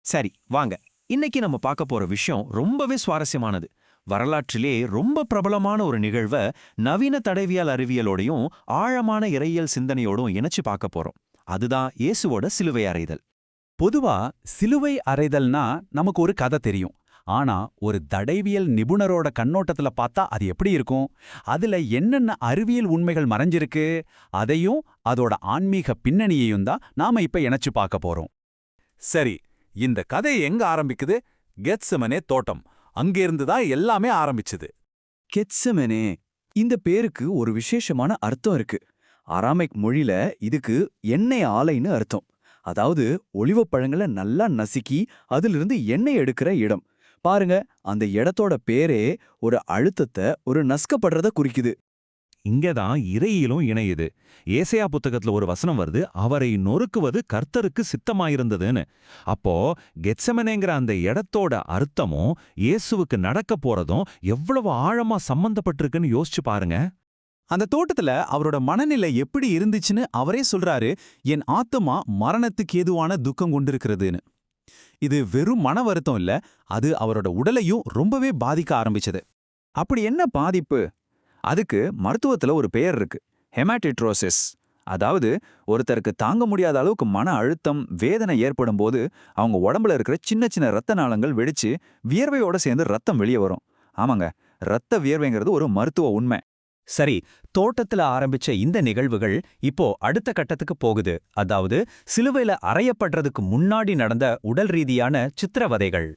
சரி வாங்க, இன்னைக்கு நம்ம பார்க்க போற விஷயம் ரொம்பவே சுவாரஸ்யமானது. வரலாற்றிலே ரொம்ப பிரபலமான ஒரு நிகழ்வை நவீன தடவியல் அறிவியலோடையும் ஆழமான இறையியல் சிந்தனையோடும் இணைச்சு பார்க்க போறோம். அதுதான் இயேசுவோட சிலுவை அறைதல். பொதுவா சிலுவை அறைதல்னா நமக்கு ஒரு கதை தெரியும். ஆனா ஒரு தடவியல் நிபுணரோட கண்ணோட்டத்துல பார்த்தா அது எப்படி இருக்கும்? அதுல என்னென்ன அறிவியல் உண்மைகள் மறைஞ்சிருக்கு? அதையும் அதோட ஆன்மீக பின்னணியையும் தான் நாம இப்ப இணைச்சு பார்க்க போறோம். சரி, இந்த கதை எங்க ஆரம்பிக்குது? கெத்செமனே தோட்டம். அங்கிருந்து தான் எல்லாமே ஆரம்பிச்சது. கெத்செமனே, இந்த பேருக்கு ஒரு விசேஷமான அர்த்தம் இருக்கு. அராமைக் மொழியில இதுக்கு எண்ணெய் ஆலைன்னு அர்த்தம். அதாவது ஒலிவப் பழங்களை நல்லா நசுக்கி அதிலிருந்து எண்ணெய் எடுக்கிற இடம். பாருங்க, அந்த இடத்தோட பேரே ஒரு அழுத்தத்தை, ஒரு நசுக்கப்படுறத குறிக்குது. இங்கதான் இறையிலும் இணையுது. ஏசையா புத்தகத்துல ஒரு வசனம் வருது, அவரை நொறுக்குவது கர்த்தருக்கு சித்தமாயிருந்ததுன்னு. அப்போ கெத்செமனேங்கிற அந்த இடத்தோட அர்த்தமும் இயேசுவுக்கு நடக்க போறதும் எவ்வளவு ஆழமா சம்பந்தப்பட்டிருக்குன்னு யோசிச்சு பாருங்க. அந்த தோட்டத்துல அவரோட மனநிலை எப்படி இருந்துச்சுன்னு அவரே சொல்றாரு, என் ஆத்துமா மரணத்துக்கு ஏதுவான துக்கம் கொண்டிருக்கிறதுன்னு. இது வெறும் மன வருத்தம் இல்ல, அது அவரோட உடலையும் ரொம்பவே பாதிக்க ஆரம்பிச்சது. அப்படி என்ன பாதிப்பு? அதுக்கு மருத்துவத்துல ஒரு பெயர் இருக்கு, ஹெமாட்டிட்ரோசிஸ். அதாவது ஒருத்தருக்கு தாங்க முடியாத அளவுக்கு மன அழுத்தம், வேதனை ஏற்படும் போது அவங்க உடம்புல இருக்கிற சின்ன சின்ன ரத்த நாளங்கள் வெடிச்சு வியர்வையோட சேர்ந்து ரத்தம் வெளியே வரும். ஆமாங்க, ரத்த வியர்வைங்கிறது ஒரு மருத்துவ உண்மை. சரி, தோட்டத்துல ஆரம்பிச்ச இந்த நிகழ்வுகள் இப்போ அடுத்த கட்டத்துக்கு போகுது. அதாவது சிலுவையில அறையப்படுறதுக்கு முன்னாடி நடந்த உடல் ரீதியான சித்திரவதைகள்.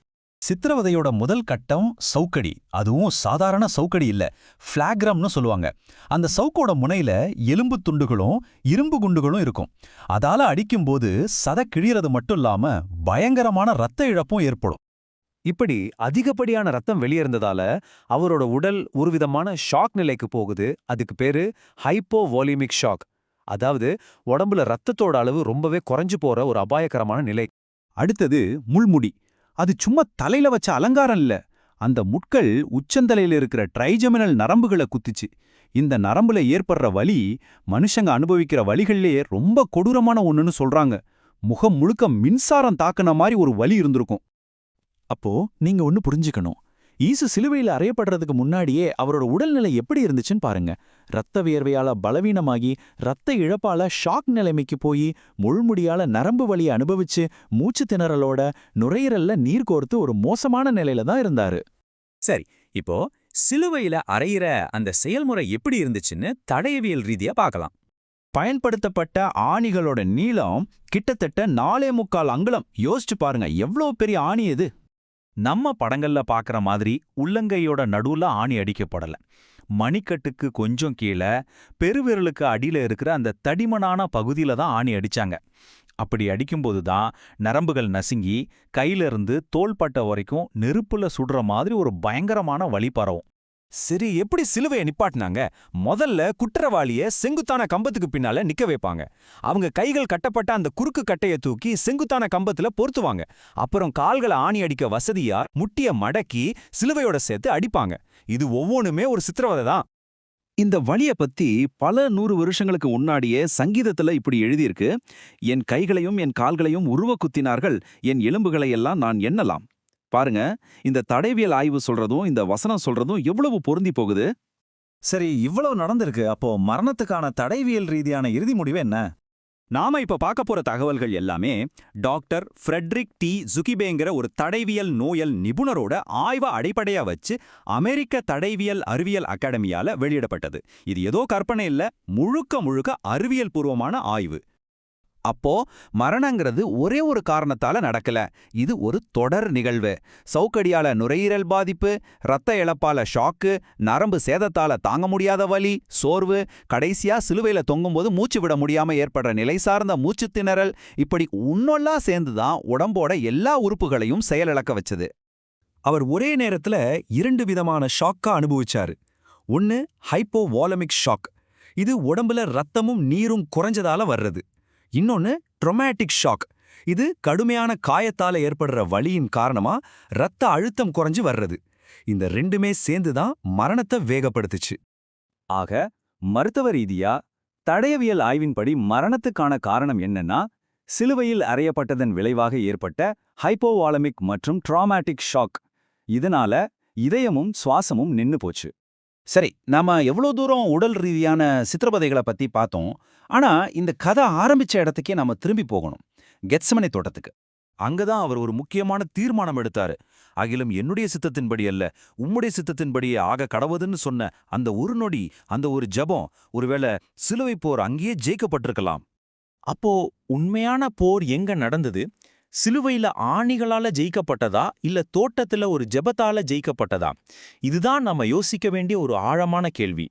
சித்திரவதையோட முதல் கட்டம் சவுக்கடி. அதுவும் சாதாரண சவுக்கடி இல்ல, ஃபிளாக்ரம்னு சொல்லுவாங்க. அந்த சவுக்கோட முனையில எலும்பு துண்டுகளும் இரும்பு குண்டுகளும் இருக்கும். அதால அடிக்கும்போது சதை கிழியறது மட்டும் இல்லாம பயங்கரமான ரத்த இழப்பும் ஏற்படும். இப்படி அதிகப்படியான ரத்தம் வெளியேறந்ததால அவரோட உடல் ஒரு விதமான ஷாக் நிலைக்கு போகுது. அதுக்கு பேரு ஹைப்போவால்யூமிக் ஷாக். அதாவது உடம்புல ரத்தத்தோட அளவு ரொம்பவே குறைஞ்சு போற ஒரு அபாயகரமான நிலை. அடுத்தது முள்முடி. அது சும்மா தலையில வச்ச அலங்காரம் இல்ல, அந்த முட்கள் உச்சந்தலையில இருக்கிற ட்ரைஜெமினல் நரம்புகளை குத்திச்சு. இந்த நரம்புல ஏற்படுற வலி மனுஷங்க அனுபவிக்கிற வலிகள்லயே ரொம்ப கொடூரமான ஒண்ணுன்னு சொல்றாங்க. முகம் முழுக்க மின்சாரம் தாக்குன மாதிரி ஒரு வலி இருந்திருக்கும். அப்போ நீங்க ஒன்னு புரிஞ்சுக்கணும். ஈசு சிலுவையில் அறையப்படுறதுக்கு முன்னாடியே அவரோட உடல்நிலை எப்படி இருந்துச்சுன்னு பாருங்க. ரத்த வியர்வையால பலவீனமாகி, ரத்த இழப்பால ஷாக் நிலைமைக்கு போய், முள்முடியால நரம்பு வலியை அனுபவிச்சு, மூச்சு திணறலோட நுரையீரல்ல நீர் கோர்த்து ஒரு மோசமான நிலையில தான் இருந்தாரு. சரி, இப்போ சிலுவையில அறையிற அந்த செயல்முறை எப்படி இருந்துச்சுன்னு தடயவியல் ரீதியா பார்க்கலாம். பயன்படுத்தப்பட்ட ஆணிகளோட நீளம் கிட்டத்தட்ட 4.25 அங்குலம். யோசிச்சு பாருங்க, எவ்வளவு பெரிய ஆணி இது. நம்ம படங்கள்ல பார்க்கற மாதிரி உள்ளங்கையோட நடுவுல ஆணி அடிக்கப்படல. மணிக்கட்டுக்கு கொஞ்சம் கீழே பெருவிரலுக்கு அடியில இருக்கிற அந்த தடிமனான பகுதியில தான் ஆணி அடிச்சாங்க. அப்படி அடிக்கும்போது தான் நரம்புகள் நசுங்கி கையிலிருந்து தோள்பட்டை வரைக்கும் நெருப்புல சுடுற மாதிரி ஒரு பயங்கரமான வலி பரவும். சரி, எப்படி சிலுவையை நிப்பாட்டினாங்க? முதல்ல குற்றவாளிய செங்குத்தான கம்பத்துக்கு பின்னால நிக்க வைப்பாங்க. அவங்க கைகள் கட்டப்பட்ட அந்த குறுக்கு கட்டைய தூக்கி செங்குத்தான கம்பத்துல பொருத்துவாங்க. அப்புறம் கால்களை ஆணி அடிக்க வசதியா முட்டிய மடக்கி சிலுவையோட சேர்த்து அடிப்பாங்க. இது ஒவ்வொன்றுமே ஒரு சித்திரவதை தான். இந்த வலிய பத்தி பல 100 வருஷங்களுக்கு முன்னாடியே சங்கீதத்துல இப்படி எழுதியிருக்கு. என் கைகளையும் என் கால்களையும் உருவ குத்தினார்கள், என் எலும்புகளை எல்லாம் நான் எண்ணலாம். பாருங்க, இந்த தடவியல் ஆய்வு சொல்றதும் இந்த வசனம் சொல்றதும் எவ்வளவு பொருந்தி போகுது. சரி, இவ்வளவு நடந்திருக்கு. அப்போ மரணத்துக்கான தடயவியல் ரீதியான இறுதி முடிவு என்ன? நாம இப்ப பார்க்க போற தகவல்கள் எல்லாமே டாக்டர் ஃப்ரெட்ரிக் டி ஜுகிபேங்கிற ஒரு தடயவியல் நோயல் நிபுணரோட ஆய்வை அடிப்படையா வச்சு அமெரிக்க தடயவியல் அறிவியல் அகாடமியால வெளியிடப்பட்டது. இது ஏதோ கற்பனை இல்ல, முழுக்க முழுக்க அறிவியல் பூர்வமான ஆய்வு. அப்போ மரணங்கிறது ஒரே ஒரு காரணத்தால நடக்கல. இது ஒரு தொடர் நிகழ்வு. சவுக்கடியால நுரையீரல் பாதிப்பு, ரத்த இழப்பால ஷாக்கு, நரம்பு சேதத்தால தாங்க முடியாத வலி, சோர்வு, கடைசியா சிலுவையில தொங்கும்போது மூச்சு விட முடியாம ஏற்படுற நிலை சார்ந்த மூச்சு திணறல், இப்படி உன்னொல்லா சேர்ந்துதான் உடம்போட எல்லா உறுப்புகளையும் செயலிழக்க வச்சது. அவர் ஒரே நேரத்துல 2 விதமான ஷாக்கா அனுபவிச்சாரு. ஒன்னு ஹைப்போவாலமிக் ஷாக். இது உடம்புல ரத்தமும் நீரும் குறைஞ்சதால வர்றது. இன்னொன்னு ட்ரொமேட்டிக் ஷாக். இது கடுமையான காயத்தால ஏற்படுற வலியின் காரணமா ரத்த அழுத்தம் குறைஞ்சு வர்றது. இந்த ரெண்டுமே சேர்ந்துதான் மரணத்தை வேகப்படுத்துச்சு. ஆக மருத்துவ ரீதியா தடயவியல் ஆய்வின்படி மரணத்துக்கான காரணம் என்னன்னா, சிலுவையில் அறையப்பட்டதன் விளைவாக ஏற்பட்ட ஹைப்போவாலமிக் மற்றும் ட்ராமாட்டிக் ஷாக். இதனால இதயமும் சுவாசமும் நின்னு போச்சு. சரி, நாம எவ்வளோ தூரம் உடல் ரீதியான சித்திரவதைகளை பத்தி பார்த்தோம். ஆனா இந்த கதை ஆரம்பிச்ச இடத்துக்கே நாம திரும்பி போகணும், கெத்செமனே தோட்டத்துக்கு. அங்கதான் அவர் ஒரு முக்கியமான தீர்மானம் எடுத்தாரு. அகிலும் என்னுடைய சித்தத்தின்படி அல்ல, உம்முடைய சித்தத்தின்படியே ஆக கடவுதுன்னு சொன்ன அந்த ஒரு நொடி, அந்த ஒரு ஜெபம், ஒருவேளை சிலுவை போர் அங்கேயே ஜெயிக்கப்பட்டிருக்கலாம். அப்போ உண்மையான போர் எங்க நடந்தது? சிலுவையில ஆணிகளால ஜெயிக்கப்பட்டதா, இல்ல தோட்டத்துல ஒரு ஜெபத்தால ஜெயிக்கப்பட்டதா? இதுதான் நம்ம யோசிக்க வேண்டிய ஒரு ஆழமான கேள்வி.